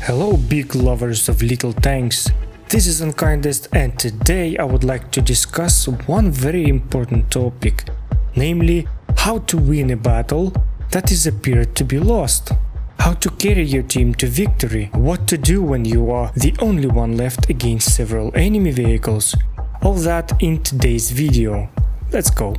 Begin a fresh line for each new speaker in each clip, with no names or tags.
Hello big lovers of little tanks, this is Unkindest and today I would like to discuss one very important topic, namely how to win a battle that is appeared to be lost, how to carry your team to victory, what to do when you are the only one left against several enemy vehicles, all that in today's video. Let's go!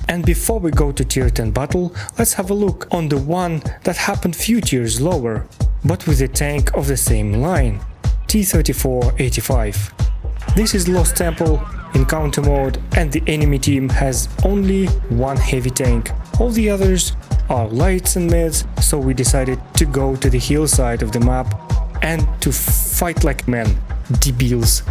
And before we go to tier 10 battle, let's have a look on the one that happened few tiers lower, but with a tank of the same line, T-34-85. This is Lost Temple, encounter mode, and the enemy team has only one heavy tank, all the others are lights and mids, so we decided to go to the hillside of the map and to fight like men, debiles.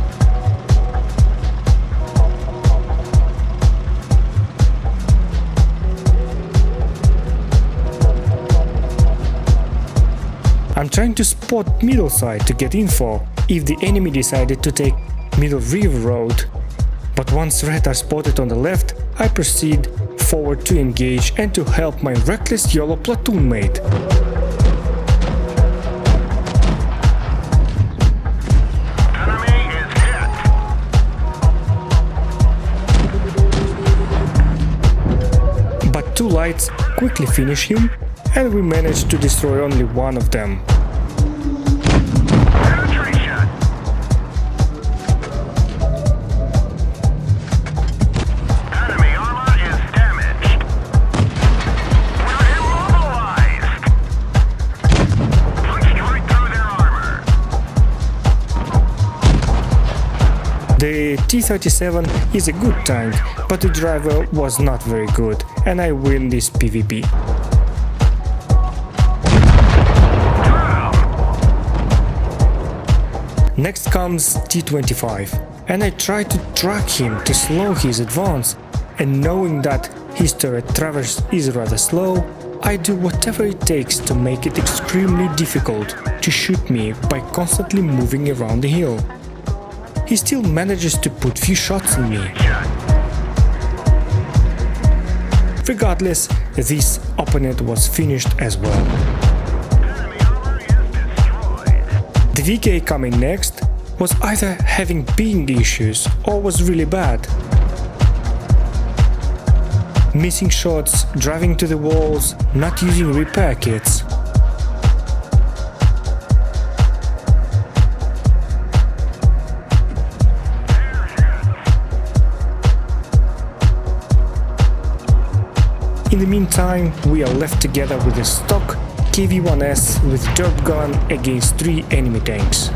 I'm trying to spot middle side to get info if the enemy decided to take middle river road, but once red are spotted on the left, I proceed forward to engage and to help my reckless YOLO platoon mate.
Enemy is
hit. But two lights quickly finish him and we managed to destroy only one of them.
Penetration. Enemy armor is damaged. We're immobilized. Punched right through their armor.
The T-37 is a good tank, but the driver was not very good and I win this PvP. Next comes T-25, and I try to track him to slow his advance, and knowing that his turret traverse is rather slow, I do whatever it takes to make it extremely difficult to shoot me by constantly moving around the hill. He still manages to put few shots on me. Regardless, this opponent was finished as well. The VK coming next was either having ping issues or was really bad. Missing shots, driving to the walls, not using repair kits. In the meantime, we are left together with a stock KV-1S with dirt gun against 3 enemy tanks.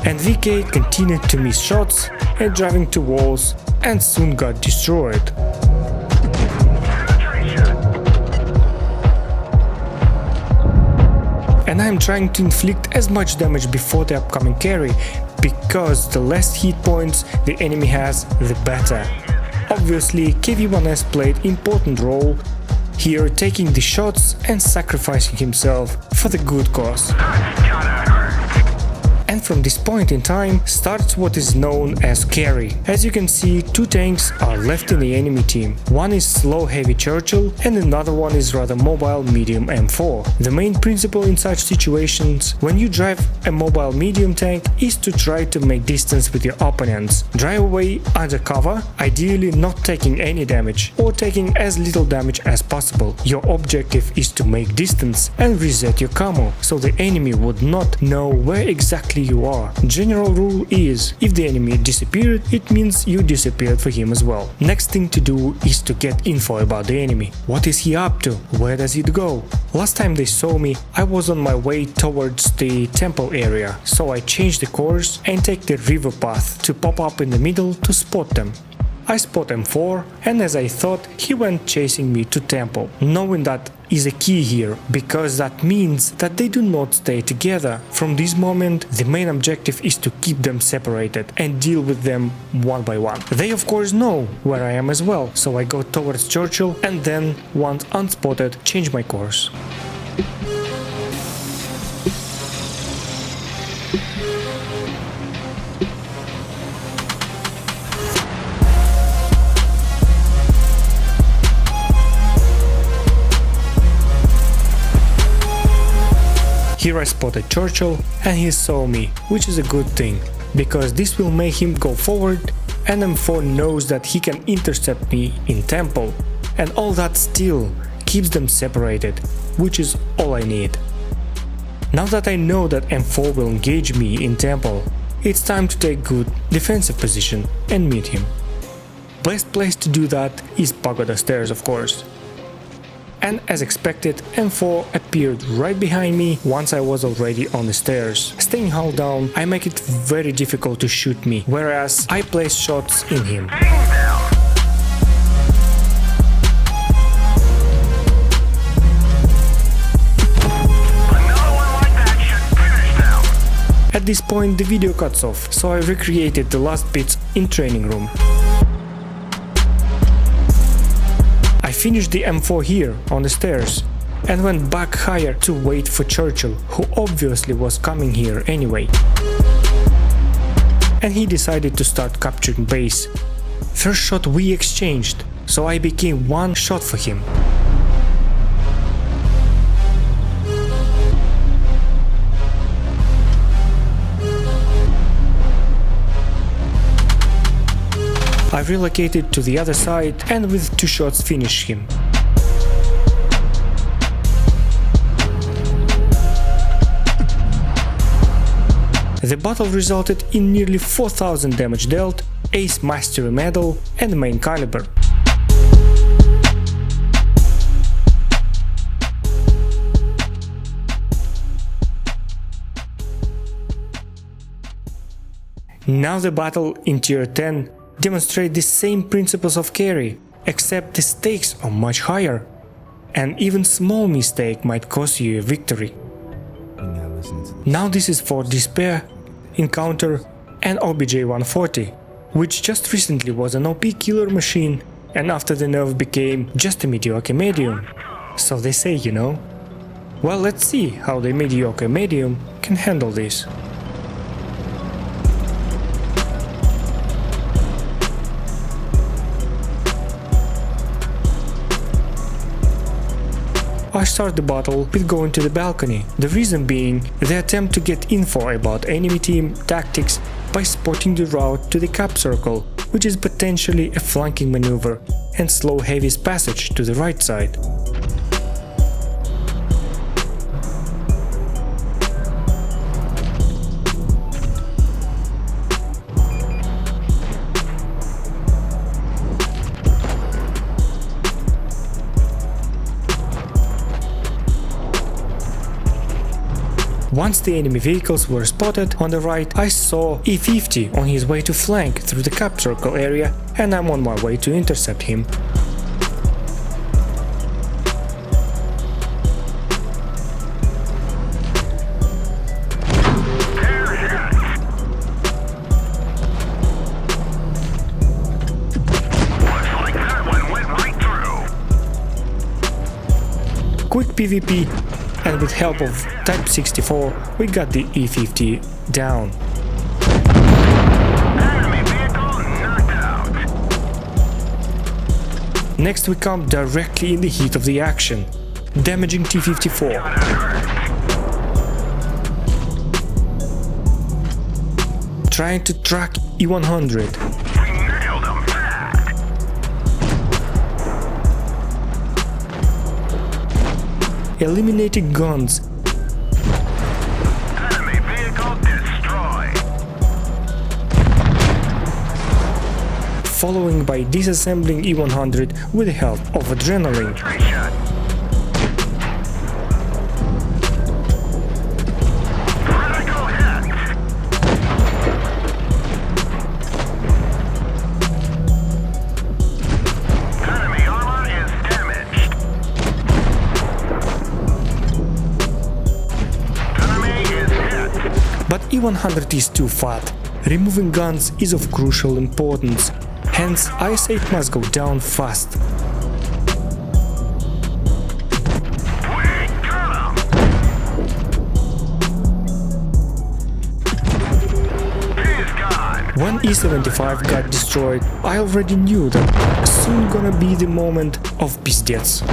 And VK continued to miss shots and driving to walls and soon got destroyed. And I'm trying to inflict as much damage before the upcoming carry, because the less hit points the enemy has, the better. Obviously, KV-1S played important role here, taking the shots and sacrificing himself for the good cause. And from this point in time starts what is known as carry. As you can see, 2 tanks are left in the enemy team. One is slow heavy Churchill and another one is rather mobile medium M4. The main principle in such situations when you drive a mobile medium tank is to try to make distance with your opponents. Drive away under cover, ideally not taking any damage or taking as little damage as possible. Your objective is to make distance and reset your camo, so the enemy would not know where exactly you are. General rule is, if the enemy disappeared, it means you disappeared for him as well. Next thing to do is to get info about the enemy. What is he up to? Where does it go? Last time they saw me, I was on my way towards the temple area, so I changed the course and take the river path to pop up in the middle to spot them. I spot M4, and as I thought, he went chasing me to temple. Knowing that is a key here, because that means that they do not stay together. From this moment, the main objective is to keep them separated and deal with them one by one. They of course know where I am as well, so I go towards Churchill and then, once unspotted, change my course. Here I spotted Churchill and he saw me, which is a good thing, because this will make him go forward, and M4 knows that he can intercept me in tempo, and all that still keeps them separated, which is all I need. Now that I know that M4 will engage me in tempo, it's time to take good defensive position and meet him. Best place to do that is Pagoda Stairs, of course. And as expected, M4 appeared right behind me once I was already on the stairs. Staying hull down, I make it very difficult to shoot me, whereas I place shots in him. At this point the video cuts off, so I recreated the last bits in training room. I finished the M4 here on the stairs and went back higher to wait for Churchill, who obviously was coming here anyway. And he decided to start capturing base. First shot we exchanged, so I became one shot for him. I relocated to the other side and with 2 shots finished him. The battle resulted in nearly 4000 damage dealt, Ace Mastery Medal and main caliber. Now the battle in tier 10 demonstrate the same principles of carry, except the stakes are much higher, and even small mistake might cost you a victory. Now this is for Despair, Encounter and OBJ-140, which just recently was an OP killer machine and after the nerf became just a mediocre medium. So they say, you know. Well, let's see how the mediocre medium can handle this. I start the battle with going to the balcony, the reason being the attempt to get info about enemy team tactics by spotting the route to the cap circle, which is potentially a flanking maneuver and slow heavy's passage to the right side. Once the enemy vehicles were spotted on the right, I saw E50 on his way to flank through the cap circle area, and I'm on my way to intercept him. Quick PvP, and with help of Type 64 we got the E50 down.
Enemy vehicle knocked out.
Next we come directly in the heat of the action, damaging T-54. Trying to track E100. Eliminating guns.
Enemy vehicle destroyed.
Following by disassembling E100 with the help of adrenaline.
Shot. Critical hit. Enemy armor is damaged.
But E100 is too fat. Removing guns is of crucial importance, hence eyesight must go down fast. When E75 got destroyed, I already knew that soon gonna be the moment of pizdец.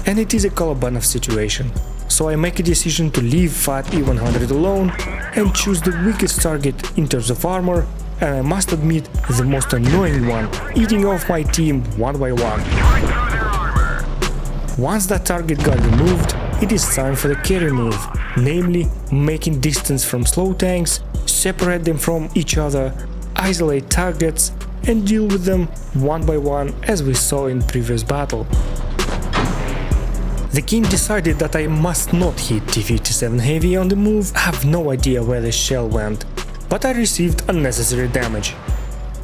And it is a Kolobanov situation. so I make a decision to leave Fat E100 alone and choose the weakest target in terms of armor, and I must admit the most annoying one, eating off my team one by one. Once that target got removed, it is time for the carry move, namely making distance from slow tanks, separate them from each other, isolate targets and deal with them one by one as we saw in previous battle. The king decided that I must not hit T-57 heavy on the move. I have no idea where the shell went, but I received unnecessary damage.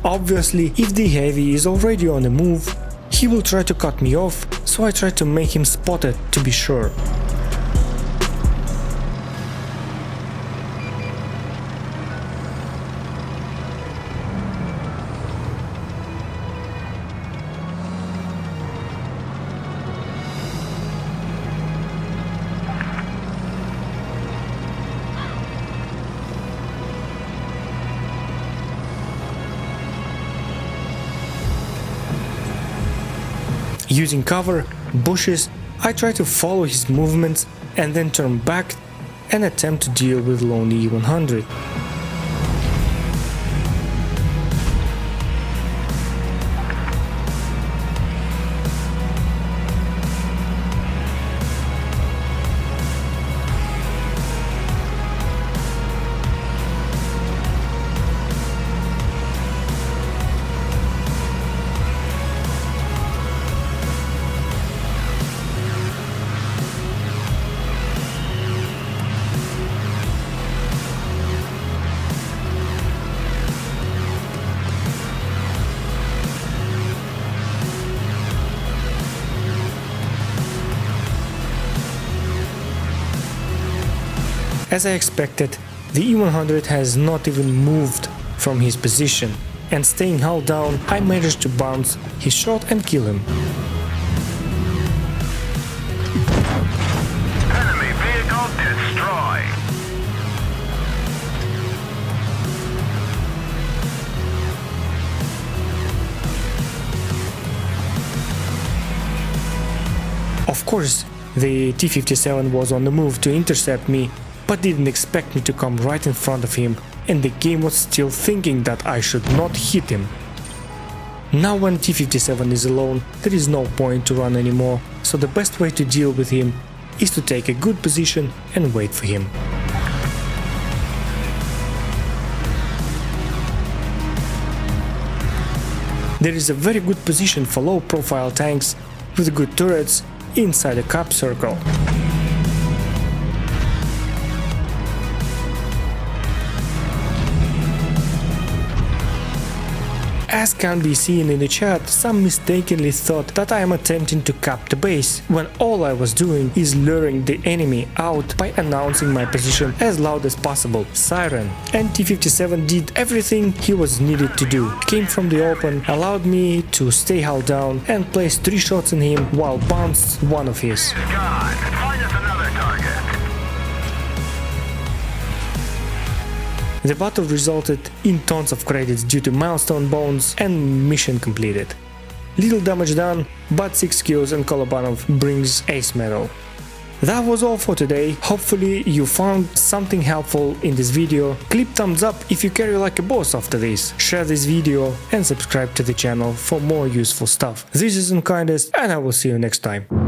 Obviously, if the heavy is already on the move, he will try to cut me off, so I try to make him spot it to be sure. Using cover, bushes, I try to follow his movements and then turn back and attempt to deal with Lonely E100. As I expected, the E100 has not even moved from his position, and staying held down, I managed to bounce his shot and kill him.
Enemy vehicle destroyed.
Of course, the T-57 was on the move to intercept me, but didn't expect me to come right in front of him, and the game was still thinking that I should not hit him. Now when T-57 is alone, there is no point to run anymore, so the best way to deal with him is to take a good position and wait for him. There is a very good position for low profile tanks with good turrets inside a cap circle. As can be seen in the chat, some mistakenly thought that I am attempting to cap the base, when all I was doing is luring the enemy out by announcing my position as loud as possible, siren. And T-57 did everything he was needed to do, came from the open, allowed me to stay held down and placed 3 shots in him while bounced one of his.
God, find us another target.
The battle resulted in tons of credits due to milestone bones and mission completed. Little damage done, but 6 kills and Kolobanov brings ace medal. That was all for today. Hopefully you found something helpful in this video. Click thumbs up if you carry like a boss after this. Share this video and subscribe to the channel for more useful stuff. This is Unkindest and I will see you next time.